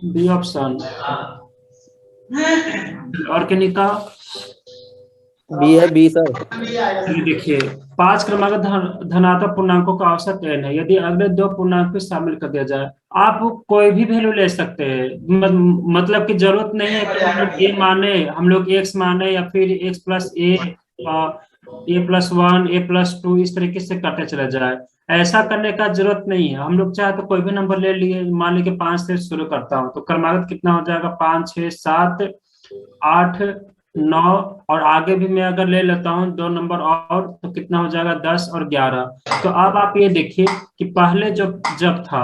B option. Organic का B है, B sir. ये देखिए, पांच क्रमांक धनात्मक पूर्णांकों का औसत n है यदि अगले दो पूर्णांक भी शामिल कर दिया जाए। आप कोई भी वैल्यू ले सकते हैं। मतलब कि जरूरत नहीं है कि हम लोग ए माने, हम लोग एक्स माने, या फिर एक्स प्लस ए प्लस वन, ए प्लस टू, इस तरीके से करते चला जाए। ऐसा करने का जरूरत नहीं है। हम लोग चाहे तो कोई भी नंबर ले लिए, मान लीजिए पांच से शुरू करता हूँ तो क्रमागत कितना हो जाएगा, पाँच, छः, सात, आठ, नौ, और आगे भी मैं अगर ले लेता हूँ दो नंबर और तो कितना हो जाएगा, दस और ग्यारह। तो अब आप ये देखिए कि पहले जब जब था,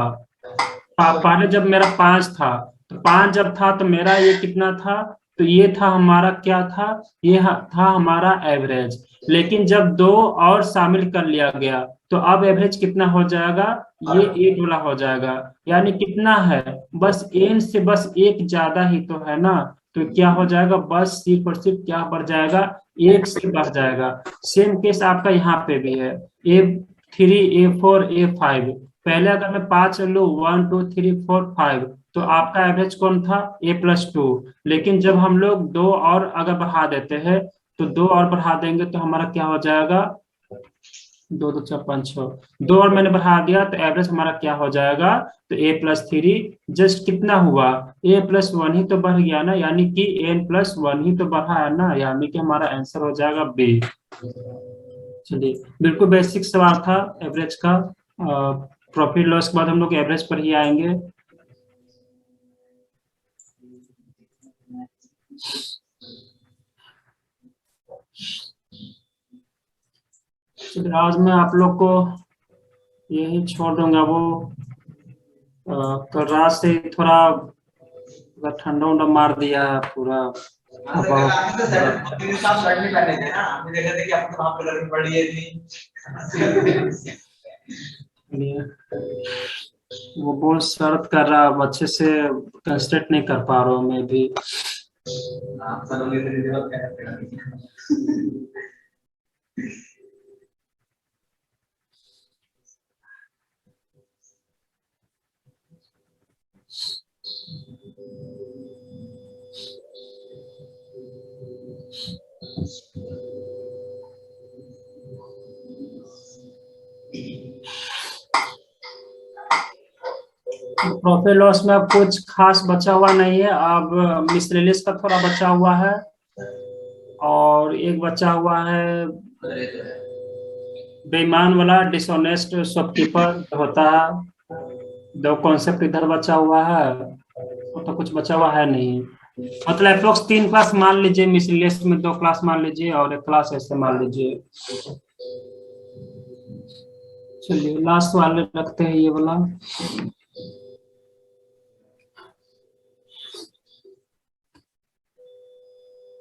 पहले जब मेरा पांच था, तो पांच जब था तो मेरा ये कितना था, तो ये था हमारा क्या था, ये था हमारा एवरेज। लेकिन जब दो और शामिल कर लिया गया तो अब एवरेज कितना हो जाएगा, ये एट वाला हो जाएगा। यानी कितना है, बस एन से बस एक ज्यादा ही तो है ना। तो क्या हो जाएगा, बस सिर्फ और सिर्फ क्या बढ़ जाएगा, एक से बढ़ जाएगा। सेम केस आपका यहाँ पे भी है, ए 3, A4, A5। पहले अगर मैं पांच लू, 1, 2, 3, 4, 5, तो आपका एवरेज कौन था, A+2। लेकिन जब हम लोग दो और अगर बढ़ा देते हैं, तो दो और बढ़ा देंगे तो हमारा क्या हो जाएगा, दो दो चार पाँच छः, दो और मैंने बढ़ा दिया तो एवरेज हमारा क्या हो जाएगा, तो A+3। जस्ट कितना हुआ, A+1 ही तो बढ़ गया ना, यानी कि N+1 ही तो बढ़ा है ना, यानी कि हमारा आंसर हो जाएगा बी। चलिए, बिल्कुल बेसिक सवाल था एवरेज का। प्रॉफिट लॉस के बाद हम लोग एवरेज पर ही आएंगे। चलिए, आज मैं आप लोग को यही छोड़ दूंगा। वो कल रात से थोड़ा ठंडा उंडा मार दिया है पूरा। अब वो बहुत शर्त कर रहा है, अब अच्छे से कंसंट्रेट नहीं कर पा रहा हूँ मैं भी। प्रॉफिट लॉस में अब कुछ खास बचा हुआ नहीं है। अब मिसलेनियस का थोड़ा बचा हुआ है, और एक बचा हुआ है बेईमान वाला, डिसऑनेस्ट शॉपकीपर होता है। दो कॉन्सेप्ट इधर बचा हुआ है, तो कुछ बचा हुआ है नहीं। मतलब अप्रोक्स तीन क्लास मान लीजिए, मिसलेनियस में दो क्लास मान लीजिए और एक क्लास ऐसे मान लीजिए। चलिए, लास्ट वाले रखते हैं, ये वाला।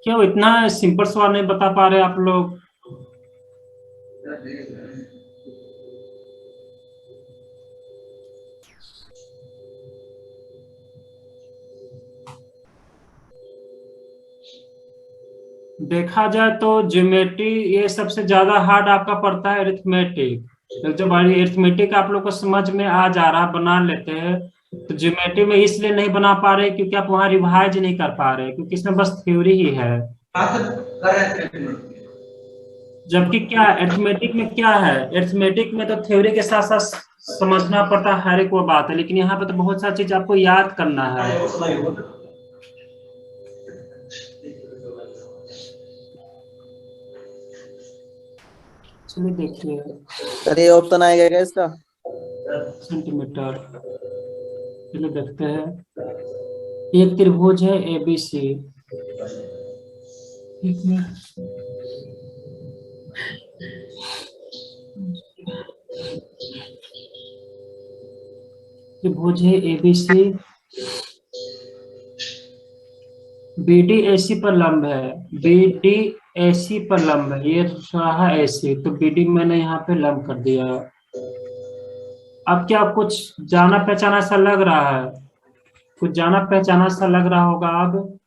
क्यों इतना सिंपल सवाल नहीं बता पा रहे आप लोग। देखा जाए तो ज्योमेट्री ये सबसे ज्यादा हार्ड आपका पड़ता है, अरिथमेटिक। तो जब अरिथमेटिक आप लोग को समझ में आ जा रहा, बना लेते हैं, तो ज्योमेट्री में इसलिए नहीं बना पा रहे क्योंकि आप वहां रिवाइज नहीं कर पा रहे, क्योंकि इसमें बस थ्योरी ही है। जबकि क्या अरिथमेटिक में क्या है, अरिथमेटिक में तो थ्योरी के साथ साथ समझना पड़ता है हर एक वो बात है, लेकिन यहाँ पे तो बहुत सारी चीज आपको याद करना है। चलिए देखिए, सर ये ऑप्शन आएगा क्या इसका? सेंटीमीटर। चलिए देखते हैं। एक त्रिभुज है ABC। ठीक है, त्रिभुज है ABC, BD AC पर लंब है। BD AC पर लंब है, ये रहा AC, तो BD मैंने यहाँ पे लंब कर दिया। अब क्या कुछ जाना पहचाना सा लग रहा है, कुछ जाना पहचाना सा लग रहा होगा। अब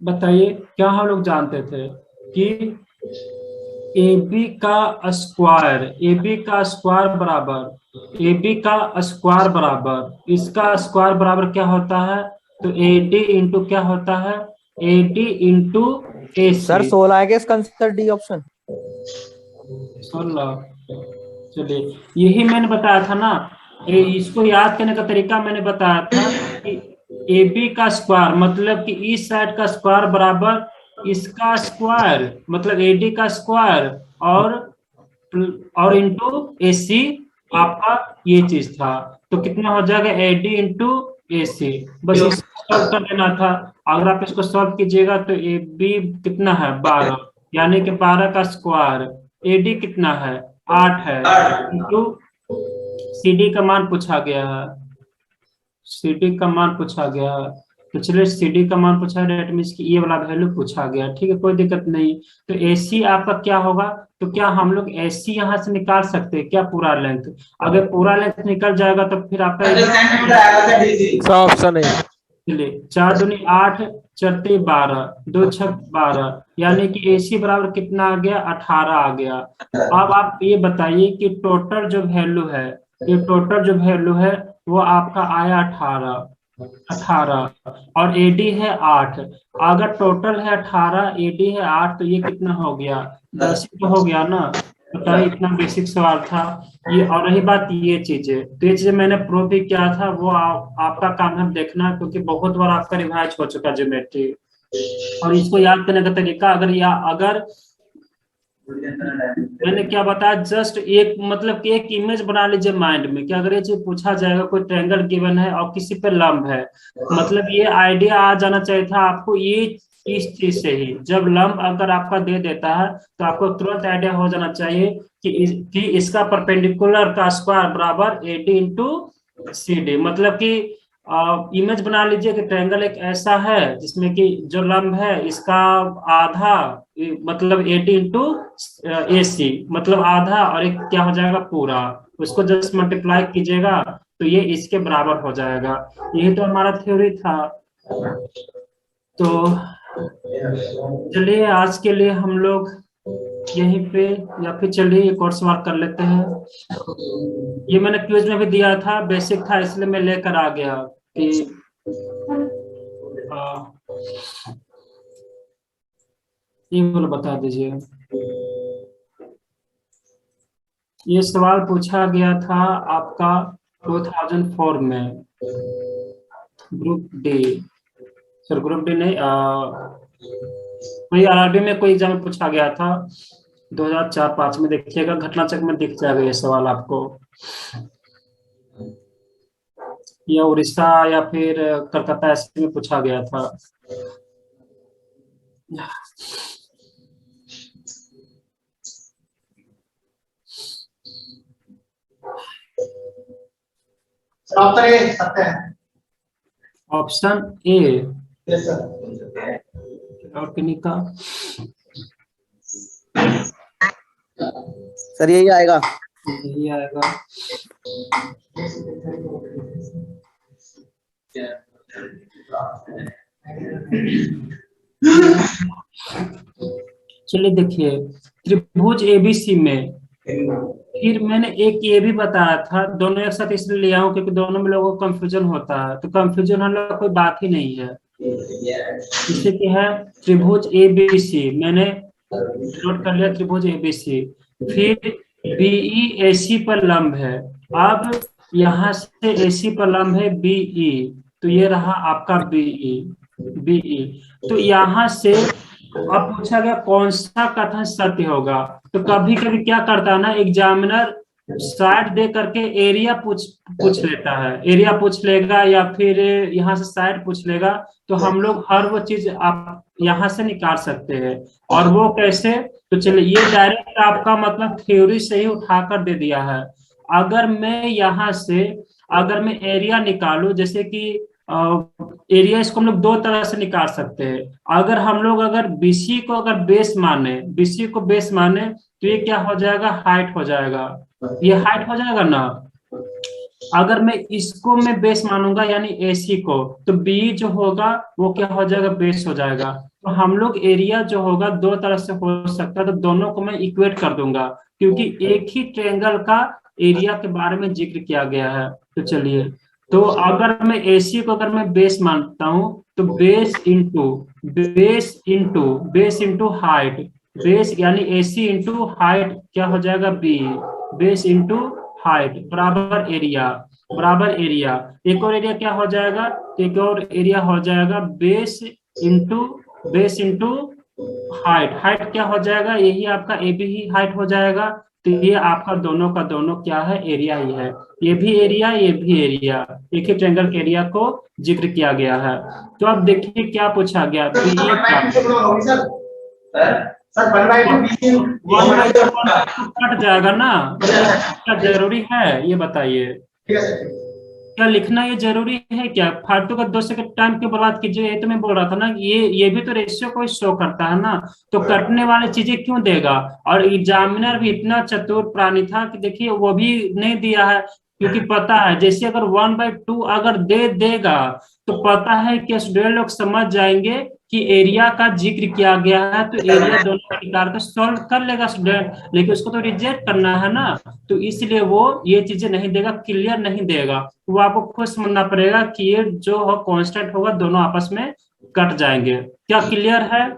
बताइए, क्या हम लोग जानते थे कि AB का स्क्वायर, AB का स्क्वायर बराबर, AB का स्क्वायर बराबर इसका स्क्वायर बराबर क्या होता है? तो AD इंटू क्या होता है? AD into sir AC। 16 है क्या इसका आंसर, डी ऑप्शन? 16। चलिए, यही मैंने बताया था ना, इसको याद करने का तरीका मैंने बताया था कि AB का स्क्वायर मतलब कि इस साइड का स्क्वायर बराबर इसका स्क्वायर मतलब AD का स्क्वायर, और और इंटू AC आपका ये चीज था। तो कितना हो जाएगा? AD into AC। बस इसको सॉल्व कर लेना था। अगर आप इसको सॉल्व कीजिएगा तो AB कितना है? 12, यानी कि 12 का स्क्वायर। AD कितना है? 8 है, इंटू CD का मान पूछा गया है। CD का मान पूछा गया है, तो चलिए CD का मान पूछा है, डेट मीन्स कि ये वाला वैल्यू पूछा गया। ठीक है, कोई दिक्कत नहीं। तो AC आपका क्या होगा? तो क्या हम लोग AC यहाँ से निकाल सकते हैं क्या पूरा लेंथ? अगर पूरा लेंथ निकल जाएगा तो फिर आपका ऑप्शन है। चलिए, 4 दूनी 8, चरते 12, 2 छक 12, यानी कि AC बराबर कितना आ गया? 18 आ गया। अब आप ये बताइए कि टोटल जो वैल्यू है, ये टोटल जो वैल्यू है वो आपका आया 18। 18 और AD है 8। अगर टोटल है 18, AD है 8, तो ये कितना हो गया? 10 तो हो गया ना। बताइए, इतना बेसिक सवाल था ये। और रही बात ये चीजें, तो ये चीजें मैंने प्रूव भी किया था, वो आपका काम है देखना, क्योंकि बहुत बार आपका रिवाइज हो चुका ज्योमेट्री। और इसको याद करने का तरीका, अगर मैंने क्या बताया, जस्ट एक मतलब कि एक इमेज बना लीजिए माइंड में कि अगर ये चीज पूछा जाएगा, कोई ट्रायंगल गिवन है और किसी पे लंब है, मतलब ये आइडिया आ जाना चाहिए था आपको ये इस चीज से ही। जब लंब अगर आपका दे देता है तो आपको तुरंत आइडिया हो जाना चाहिए कि इसका परपेंडिकुलर का स्क्वायर बराबर AD इंटू CD। मतलब कि इमेज बना लीजिए कि ट्रायंगल एक ऐसा है जिसमें कि जो लंब है इसका आधा मतलब AD इंटू AC, मतलब आधा, और एक क्या हो जाएगा? पूरा। उसको जस्ट मल्टीप्लाई कीजिएगा तो ये इसके बराबर हो जाएगा। यही तो हमारा थ्योरी था। तो चलिए, आज के लिए हम लोग यहीं पे, या फिर चलिए एक और सवाल कर लेते हैं। ये मैंने क्विज में भी दिया था, बेसिक था इसलिए मैं लेकर आ गया कि आ, ये वाला बता दीजिए। ये सवाल पूछा गया था आपका 2004 में, group D. Sir group D नहीं, कोई RRB में कोई एग्जाम में पूछा गया था 2004-5 में। देखिएगा घटना चक्र में दिख जाएगा ये सवाल आपको, या उड़ीसा या फिर कलकत्ता ऐसे में पूछा गया था। ऑप्शन ए और किन्हीं का सर यही आएगा। यही आएगा। चलिए देखिए, त्रिभुज ABC में, फिर मैंने एक ये भी बताया था, दोनों एक साथ इसलिए लिया हूं क्योंकि दोनों में लोगों को कंफ्यूजन होता है, तो कंफ्यूजन होने का कोई बात ही नहीं है। जैसे कि है त्रिभुज ABC, मैंने नोट कर लिया त्रिभुज ABC। फिर BE AC पर लंब है। अब यहाँ से AC पर लंब है BE, तो ये रहा आपका BE। तो यहाँ से अब पूछा गया कौन सा कथन सत्य होगा। तो कभी कभी क्या करता है ना एग्जामिनर, साइड दे करके एरिया पूछ लेता है, एरिया पूछ लेगा या फिर यहाँ से साइड पूछ लेगा। तो हम लोग हर वो चीज आप यहाँ से निकाल सकते हैं। और वो कैसे? तो चलिए, ये डायरेक्ट आपका मतलब थ्योरी से ही उठाकर दे दिया है। अगर मैं यहाँ से, अगर मैं एरिया निकालू, जैसे कि एरिया, इसको हम लोग दो तरह से निकाल सकते हैं। अगर हम लोग अगर BC को अगर बेस माने, BC को बेस माने, तो ये क्या हो जाएगा? हाइट हो जाएगा। ये हाइट हो जाएगा ना। अगर मैं इसको मैं बेस मानूंगा यानी AC को, तो B जो होगा वो क्या हो जाएगा, बेस हो जाएगा। तो हम लोग एरिया जो होगा दो तरह से हो सकता है, तो दोनों को मैं इक्वेट कर दूंगा, क्योंकि एक ही ट्रायंगल का एरिया के बारे में जिक्र किया गया है। तो चलिए, तो अगर मैं AC को अगर मैं बेस मानता हूं, तो बेस इंटू हाइट, बेस यानी AC इंटू हाइट क्या हो जाएगा, B, बेस इंटू हाइट बराबर एरिया। एक और एरिया क्या हो जाएगा, तो एक और एरिया हो जाएगा बेस इंटू हाइट। हाइट क्या हो जाएगा, यही आपका AB ही हाइट हो जाएगा। तो ये आपका दोनों का दोनों क्या है, एरिया ही है। ये भी एरिया, ये भी एरिया, एक ही ट्रायंगल के एरिया को जिक्र किया गया है। तो अब देखिए क्या पूछा गया, BE कट जाएगा ना, क्या जरूरी है ये बताइए, क्या लिखना ये जरूरी है क्या? फालतू का 2 सेकंड टाइम क्यों बर्बाद कीजिए? ये तो मैं बोल रहा था ना, ये भी तो रेशियो को शो करता है ना, तो कटने वाली चीजें क्यों देगा? और एग्जामिनर भी इतना चतुर प्राणी था कि देखिए वो भी नहीं दिया है, क्योंकि पता है जैसे अगर 1/2 अगर दे देगा, तो पता है कि स्टूडेंट लोग समझ जाएंगे कि एरिया का जिक्र किया गया है, तो एरिया दोनों प्रकार का सॉल्व कर लेगा स्टूडेंट, लेकिन उसको तो रिजेक्ट करना है ना, तो इसलिए वो ये चीजें नहीं देगा, क्लियर नहीं देगा। वो आपको खुद समझना पड़ेगा कि ये जो हो कांस्टेंट होगा, दोनों आपस में कट जाएंगे। क्या क्लियर है?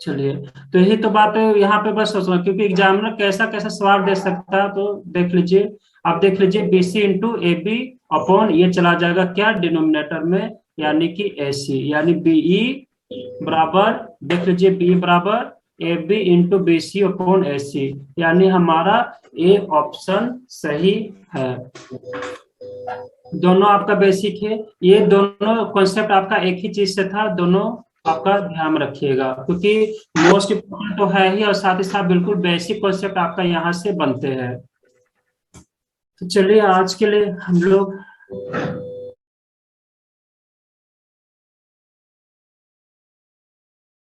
चलिए, तो यही तो बात है यहाँ पे, बस सोचना, क्योंकि एग्जामिनर कैसा कैसा सवाल दे सकता है। तो देख लीजिए, आप देख लीजिए, BC इंटू AB अपॉन ये चला जाएगा क्या, डिनोमिनेटर में, यानी कि AC, यानी BE बराबर, देख लीजिए BE बराबर AB into BC upon AC, यानी हमारा A ऑप्शन सही है। दोनों आपका बेसिक है, ये दोनों कॉन्सेप्ट आपका एक ही चीज से था, दोनों आपका ध्यान रखिएगा, क्योंकि मोस्ट इम्पोर्टेंट तो है ही, और साथ ही साथ बिल्कुल बेसिक कॉन्सेप्ट आपका यहाँ से बनते हैं। तो चलिए आज के लिए हम लोग